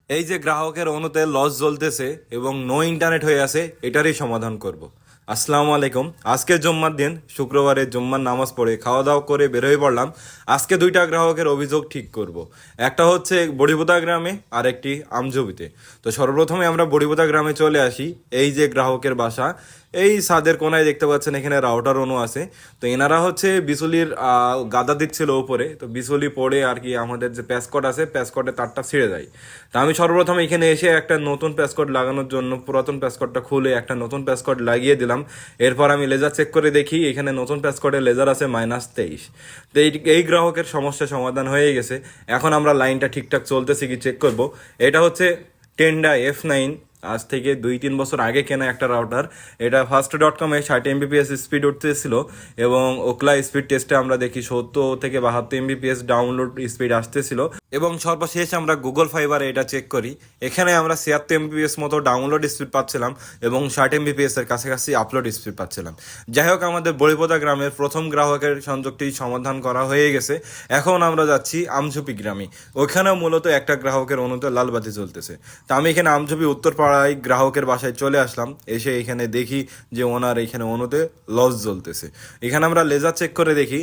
এই যে গ্রাহকের অনুতে লস জ্বলতেছে এবং নো ইন্টারনেট হয়ে আছে, এটারই সমাধান করব। আসসালামু আলাইকুম। আজকে জুম্মার দিন, শুক্রবারে জুম্মার নামাজ পড়ে খাওয়া দাওয়া করে বের হয়ে পড়লাম। আজকে দুইটা গ্রাহকের অভিযোগ ঠিক করব। একটা হচ্ছে বড়িপোতা গ্রামে আর একটি আমজবিতে। তো সর্বপ্রথমে আমরা বড়িপোতা গ্রামে চলে আসি। এই যে গ্রাহকের বাসা, এই ছাদের কোনায় দেখতে পাচ্ছেন এখানে রাউটার অনু আছে। তো এনারা হচ্ছে বিচুলির গাদা দিচ্ছিল উপরে, তো বিচুলি পড়ে আর কি আমাদের যে প্যাসকট আছে প্যাসকটে তারটা ছিঁড়ে যায়। তো আমি সর্বপ্রথম এখানে এসে একটা নতুন প্যাসকট লাগানোর জন্য পুরাতন প্যাসকটটা খুলে একটা নতুন প্যাসকট লাগিয়ে দিলাম। এরপর আমি লেজার চেক করে দেখি এখানে নতুন প্যাসকটে লেজার আছে -23। তো এই গ্রাহকের সমস্যা সমাধান হয়ে গেছে। এখন আমরা লাইনটা ঠিকঠাক চলতেছে কি চেক করব। এটা হচ্ছে টেন্ডা F9, আজ থেকে 2-3 বছর আগে কেনা একটা রাউটার। এটা ফার্স্ট.com-এ 60 Mbps স্পিড উঠতেছিল এবং ওকলা স্পিড টেস্টে আমরা দেখি 70 থেকে 72 Mbps ডাউনলোড স্পিড আসতেছিল। এবং সর্বশেষ আমরা গুগল ফাইবারে এটা চেক করি, এখানে আমরা 76 Mbps মতো ডাউনলোড স্পিড পাচ্ছিলাম এবং 60 Mbps এর কাছাকাছি আপলোড স্পিড পাচ্ছিলাম। যাই হোক, আমাদের বড়িপোতা গ্রামের প্রথম গ্রাহকের সংযোগটি সমাধান করা হয়ে গেছে। এখন আমরা যাচ্ছি আমঝুপি গ্রামে। ওইখানেও মূলত একটা গ্রাহকের অনুতে লালবাতি চলতেছে। তা আমি এখানে আমঝুপি উত্তর পাড়ায় গ্রাহকের বাসায় চলে আসলাম। এসে এখানে দেখি যে ওনার এখানে অনুতে লস জ্বলতেছে। এখানে আমরা লেজার চেক করে দেখি,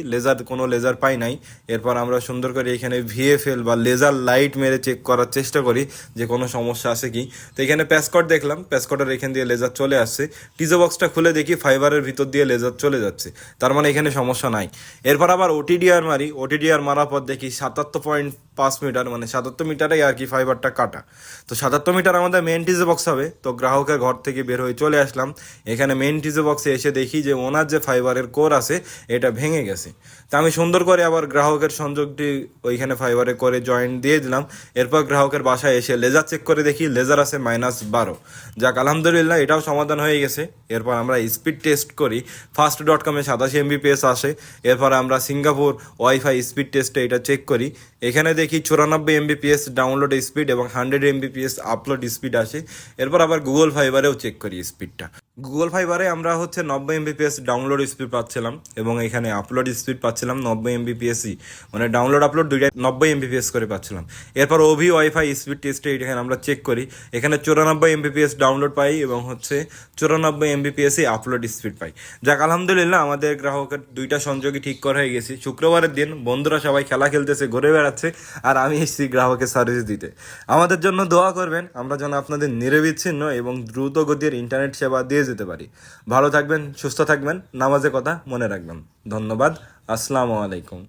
কোনো লেজার পাই নাই। এরপর আমরা সুন্দর করে এখানে VFL বা লেজার লাইট মেরে চেক করার চেষ্টা করি যে কোনো সমস্যা আছে কি। তো এখানে প্যাসকট দেখলাম, প্যাসকটের এখান দিয়ে লেজার চলে আসছে। টিজো বক্সটা খুলে দেখি ফাইবারের ভিতর দিয়ে লেজার চলে যাচ্ছে, তার মানে এখানে সমস্যা নাই। এরপর আবার OTDR মারি, OTDR মারার পর দেখি 77.5 মিটার, মানে 77 মিটারেই আর কি ফাইবারটা কাটা। তো 77 মিটার আমাদের মেন টিজো বক্স হবে। তো গ্রাহকের ঘর থেকে বের হয়ে চলে আসলাম। এখানে মেন টিজো বক্সে এসে দেখি যে ওনার যে ফাইবারের কোর আছে এটা ভেঙে গেছে। তা আমি সুন্দর করে আবার গ্রাহকের সংযোগটি ওইখানে ফাইবারে করে জয়েন্ট দিয়ে দিলাম। এরপর গ্রাহকের বাসায় এসে লেজার চেক করে দেখি লেজার আছে -12। যাক, আলহামদুলিল্লাহ, এটাও সমাধান হয়ে গেছে। এরপর আমরা স্পিড টেস্ট করি, ফার্স্ট.com-এ 87 Mbps আসে। এরপর আমরা সিঙ্গাপুর ওয়াইফাই স্পিড টেস্টে এটা চেক করি। এখানে দেখি 94 Mbps ডাউনলোড স্পিড এবং 100 Mbps আপলোড স্পিড আসে। এরপর আবার গুগল ফাইবারেও চেক করি স্পিডটা। গুগল ফাইবারে আমরা হচ্ছে 90 Mbps ডাউনলোড স্পিড পাচ্ছিলাম এবং এখানে আপলোড স্পিড পাচ্ছিলাম 90 Mbps-ই, মানে ডাউনলোড আপলোড দুইটাই 90 Mbps করে পাচ্ছিলাম। এরপর ওভি ওয়াইফাই স্পিড টেস্টে এখানে আমরা চেক করি, এখানে 94 Mbps ডাউনলোড পাই এবং হচ্ছে 94 Mbps-ই আপলোড স্পিড পাই। যাক, আলহামদুলিল্লাহ, আমাদের গ্রাহকের দুইটা সংযোগই ঠিক করা হয়ে গেছে। শুক্রবারের দিন বন্ধুরা সবাই খেলা খেলতেছে, ঘুরে বেড়াচ্ছে, আর আমি এসেছি গ্রাহকের সার্ভিস দিতে। আমাদের জন্য দোয়া করবেন, আমরা যেন আপনাদের নিরবিচ্ছিন্ন এবং দ্রুত গতির ইন্টারনেট সেবা দিয়ে যেতে পারি। ভালো থাকবেন, সুস্থ থাকবেন, নামাজের কথা মনে রাখবেন। ধন্যবাদ। আসসালামু আলাইকুম।